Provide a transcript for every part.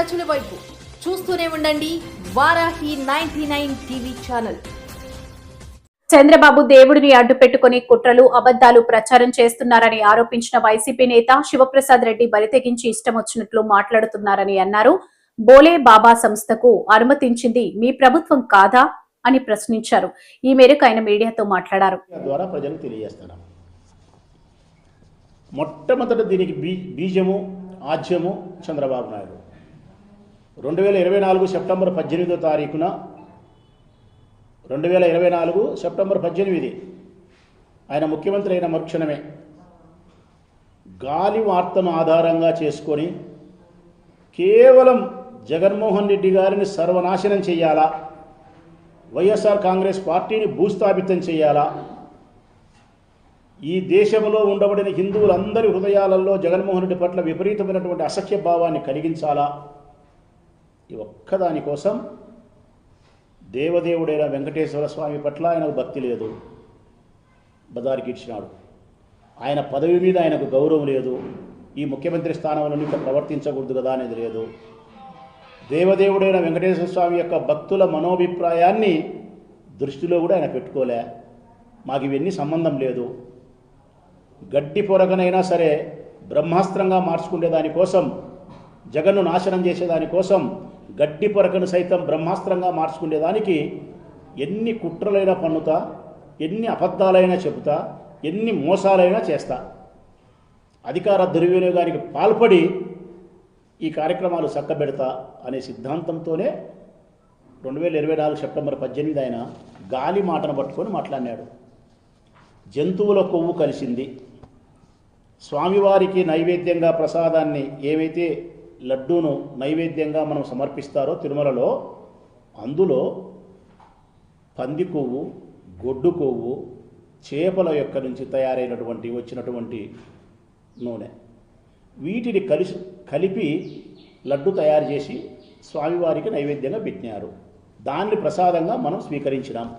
ప్రజల వైపు చూస్తూనే ఉండండి వారాహి 99 టీవీ ఛానల్. చంద్రబాబు దేవుడిని అడ్డు పెట్టుకుని కుట్రలు అబద్దాలు ప్రచారం చేస్తున్నారని ఆరోపించిన వైసీపీ నేత శివప్రసాద్ రెడ్డి బరితెగించి ఇష్టం వచ్చినట్లు మాట్లాడుతున్నారని అన్నారు. బోలే బాబా సంస్థకు అనుమతించింది మీ ప్రభుత్వం కాదా అని ప్రశ్నించారు. ఈ మేరకు ఆయన మీడియాతో మాట్లాడారు. మొట్టమొదటి దీనికి బీజము ఆజ్యము చంద్రబాబు నాయుడు 2024 సెప్టెంబర్ 18వ తారీఖున 2024 సెప్టెంబర్ 18 ఆయన ముఖ్యమంత్రి అయిన మరుక్షణమే గాలి వార్తను ఆధారంగా చేసుకొని కేవలం జగన్మోహన్ రెడ్డి గారిని సర్వనాశనం చేయాలా, వైఎస్ఆర్ కాంగ్రెస్ పార్టీని భూస్థాపితం చేయాలా, ఈ దేశంలో ఉండబడిన హిందువులందరి హృదయాలలో జగన్మోహన్ రెడ్డి పట్ల విపరీతమైనటువంటి అసఖ్య భావాన్ని కలిగించాలా, ఈ ఒక్కదాని కోసం దేవదేవుడైన వెంకటేశ్వర స్వామి పట్ల ఆయనకు భక్తి లేదు, బదారికి ఇచ్చినాడు. ఆయన పదవి మీద ఆయనకు గౌరవం లేదు, ఈ ముఖ్యమంత్రి స్థానంలో ఇంకా ప్రవర్తించకూడదు కదా అనేది లేదు. దేవదేవుడైన వెంకటేశ్వర స్వామి యొక్క భక్తుల మనోభిప్రాయాన్ని దృష్టిలో కూడా ఆయన పెట్టుకోలే. మాకు ఇవన్నీ సంబంధం లేదు, గడ్డి పొరగనైనా సరే బ్రహ్మాస్త్రంగా మార్చుకునే దానికోసం, జగన్ను నాశనం చేసేదానికోసం గడ్డి పొరకను సైతం బ్రహ్మాస్త్రంగా మార్చుకునేదానికి ఎన్ని కుట్రలైనా పన్నుతా, ఎన్ని అబద్ధాలైనా చెబుతా, ఎన్ని మోసాలైనా చేస్తా. అధికార దుర్వినియోగానికి పాల్పడి ఈ కార్యక్రమాలు చక్కబెడతా అనే సిద్ధాంతంతోనే 2024 సెప్టెంబర్ 18 ఆయన గాలి మాటను పట్టుకొని మాట్లాడినాడు. జంతువుల కొవ్వు కలిసింది, స్వామివారికి నైవేద్యంగా ప్రసాదాన్ని ఏవైతే లడ్డూను నైవేద్యంగా మనం సమర్పిస్తారో తిరుమలలో, అందులో పంది కొవ్వు, గొడ్డు కొవ్వు, చేపల యొక్క నుంచి తయారైనటువంటి వచ్చినటువంటి నూనె, వీటిని కలిపి లడ్డు తయారు చేసి స్వామివారికి నైవేద్యంగా పెట్టినారు. దాన్ని ప్రసాదంగా మనం స్వీకరించినాం.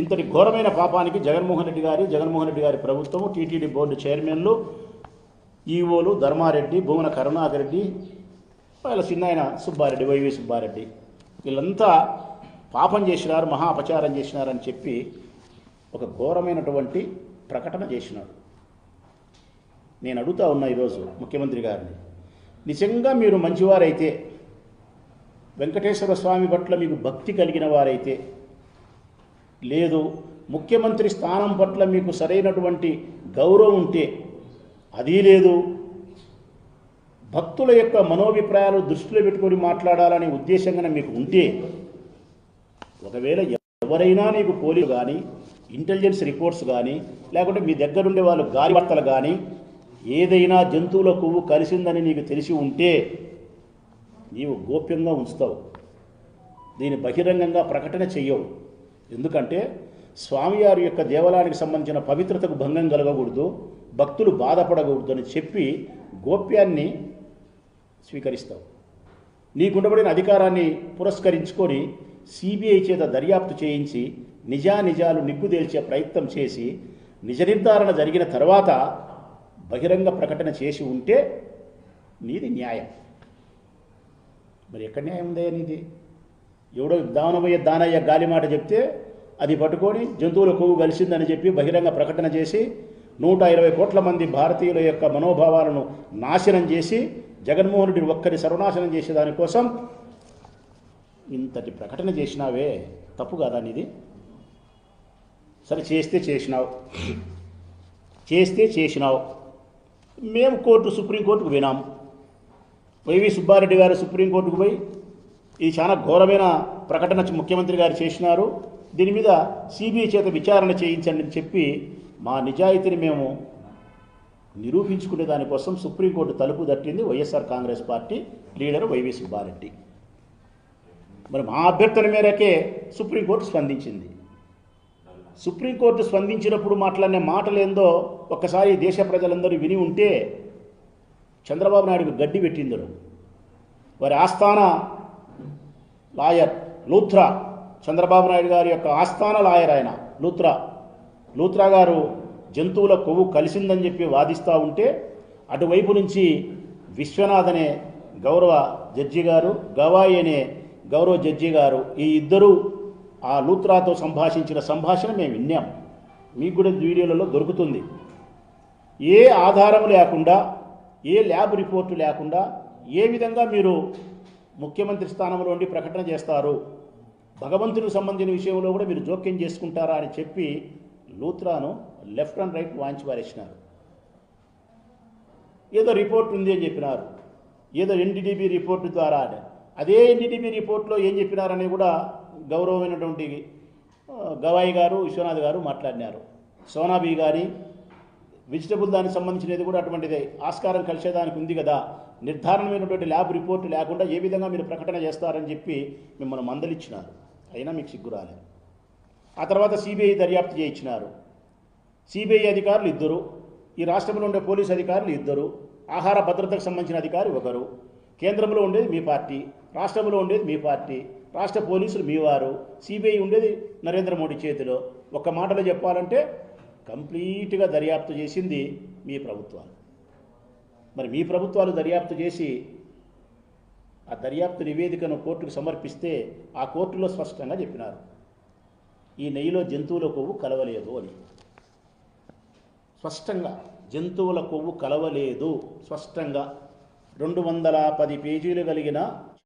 ఇంతటి ఘోరమైన పాపానికి జగన్మోహన్ రెడ్డి గారి ప్రభుత్వము, టీటీడీ బోర్డు చైర్మన్లు, ఈఓలు ధర్మారెడ్డి, భువన కరుణాకర్ రెడ్డి, వాళ్ళ చిన్నాయన సుబ్బారెడ్డి, వైవి సుబ్బారెడ్డి, వీళ్ళంతా పాపం చేసినారు, మహా అపచారం చేసినారని చెప్పి ఒక ఘోరమైనటువంటి ప్రకటన చేసినాడు. నేను అడుగుతా ఉన్నా ఈరోజు ముఖ్యమంత్రి గారిని, నిజంగా మీరు మంచివారైతే, వెంకటేశ్వర స్వామి పట్ల మీకు భక్తి కలిగిన వారైతే, లేదు ముఖ్యమంత్రి స్థానం పట్ల మీకు సరైనటువంటి గౌరవం ఉంటే, అది లేదు భక్తుల యొక్క మనోభిప్రాయాలు దృష్టిలో పెట్టుకొని మాట్లాడాలనే ఉద్దేశంగా మీకు ఉంటే, ఒకవేళ ఎవరైనా నీకు పోలీసు కానీ, ఇంటెలిజెన్స్ రిపోర్ట్స్ కానీ, లేకుంటే మీ దగ్గరుండే వాళ్ళు గాలి వార్తలు కానీ, ఏదైనా జంతువుల కొవ్వు కలిసిందని నీకు తెలిసి ఉంటే నీవు గోప్యంగా ఉంచుతావు, దీన్ని బహిరంగంగా ప్రకటన చెయ్యవు. ఎందుకంటే స్వామివారి యొక్క దేవాలయానికి సంబంధించిన పవిత్రతకు భంగం కలగకూడదు, భక్తులు బాధపడకూడదు అని చెప్పి గోప్యాన్ని స్వీకరిస్తావు. నీకుండబడిన అధికారాన్ని పురస్కరించుకొని సిబిఐ చేత దర్యాప్తు చేయించి నిజానిజాలు నిగ్గుదేల్చే ప్రయత్నం చేసి నిజ నిర్ధారణ జరిగిన తర్వాత బహిరంగ ప్రకటన చేసి ఉంటే నీది న్యాయం. మరి ఎక్కడ న్యాయం ఉందే నీది? ఎవడో దానవయ్య దానయ్య గాలి మాట చెప్తే అది పట్టుకొని జంతువుల కొవ్వు కలిసిందని చెప్పి బహిరంగ ప్రకటన చేసి 120 కోట్ల మంది భారతీయుల యొక్క మనోభావాలను నాశనం చేసి జగన్మోహన్ రెడ్డి ఒక్కరి సర్వనాశనం చేసేదానికోసం ఇంతటి ప్రకటన చేసినావే, తప్పు కాదా నీది? సరే, చేస్తే చేసినావు. మేము సుప్రీంకోర్టుకు వినాం. వైవి సుబ్బారెడ్డి గారు సుప్రీంకోర్టుకు పోయి ఇది చాలా ఘోరమైన ప్రకటన ముఖ్యమంత్రి గారు చేసినారు, దీని మీద సిబిఐ చేత విచారణ చేయించండి అని చెప్పి మా నిజాయితీని మేము నిరూపించుకునే దానికోసం సుప్రీంకోర్టు తలుపు తట్టింది వైఎస్ఆర్ కాంగ్రెస్ పార్టీ లీడర్ వైవి సుబ్బారెడ్డి. మరి మా అభ్యర్థన మేరకే సుప్రీంకోర్టు స్పందించింది. సుప్రీంకోర్టు స్పందించినప్పుడు మాట్లాడిన మాటలేందో ఒక్కసారి దేశ ప్రజలందరూ విని ఉంటే చంద్రబాబు నాయుడుకు గడ్డి పెట్టిందరు. వారి ఆస్థాన లాయర్ లూథ్రా, చంద్రబాబు నాయుడు గారి యొక్క ఆస్థాన లాయర్ ఆయన లూథ్రా గారు జంతువుల కొవ్వు కలిసిందని చెప్పి వాదిస్తూ ఉంటే, అటువైపు నుంచి విశ్వనాథ్ అనే గౌరవ జడ్జి గారు, గవాయి అనే గౌరవ జడ్జి గారు, ఈ ఇద్దరు ఆ లూత్రాతో సంభాషించిన సంభాషణ మేము విన్నాం. మీకు కూడా వీడియోలలో దొరుకుతుంది. ఏ ఆధారం లేకుండా, ఏ ల్యాబ్ రిపోర్టు లేకుండా ఏ విధంగా మీరు ముఖ్యమంత్రి స్థానంలో ఉండి ప్రకటన చేస్తారు, భగవంతునికి సంబంధించిన విషయంలో కూడా మీరు జోక్యం చేసుకుంటారా అని చెప్పి లూత్రాను లెఫ్ట్ అండ్ రైట్ వాంచి పారేసినారు. ఏదో రిపోర్ట్ ఉంది అని చెప్పినారు, ఏదో ఎన్డీటీవీ రిపోర్టు ద్వారా. అదే ఎన్డీటీవీ రిపోర్ట్లో ఏం చెప్పినారని కూడా గౌరవమైనటువంటి గవాయి గారు, విశ్వనాథ్ గారు మాట్లాడినారు. సోనాబీ గారి వెజిటబుల్ దానికి సంబంధించినది కూడా అటువంటిది ఆస్కారం కలిసేదానికి ఉంది కదా, నిర్ధారణమైనటువంటి ల్యాబ్ రిపోర్టు లేకుండా ఏ విధంగా మీరు ప్రకటన చేస్తారని చెప్పి మిమ్మల్ని మందలిచ్చినారు. అయినా మీకు సిగ్గు రాలేదు. ఆ తర్వాత సిబిఐ దర్యాప్తు చేయించినారు. సిబిఐ అధికారులు ఇద్దరు, ఈ రాష్ట్రంలో ఉండే పోలీసు అధికారులు ఇద్దరు, ఆహార భద్రతకు సంబంధించిన అధికారి ఒకరు, కేంద్రంలో ఉండేది మీ పార్టీ, రాష్ట్రంలో ఉండేది మీ పార్టీ, రాష్ట్ర పోలీసులు మీ వారు, సిబిఐ ఉండేది నరేంద్ర మోడీ చేతిలో. ఒక్క మాటలో చెప్పాలంటే కంప్లీట్గా దర్యాప్తు చేసింది మీ ప్రభుత్వాలు. మరి మీ ప్రభుత్వాలు దర్యాప్తు చేసి ఆ దర్యాప్తు నివేదికను కోర్టుకు సమర్పిస్తే ఆ కోర్టులో స్పష్టంగా చెప్పినారు, ఈ నెయ్యిలో జంతువుల కొవ్వు కలవలేదు అని. స్పష్టంగా జంతువుల కొవ్వు కలవలేదు, స్పష్టంగా 210 పేజీలు కలిగిన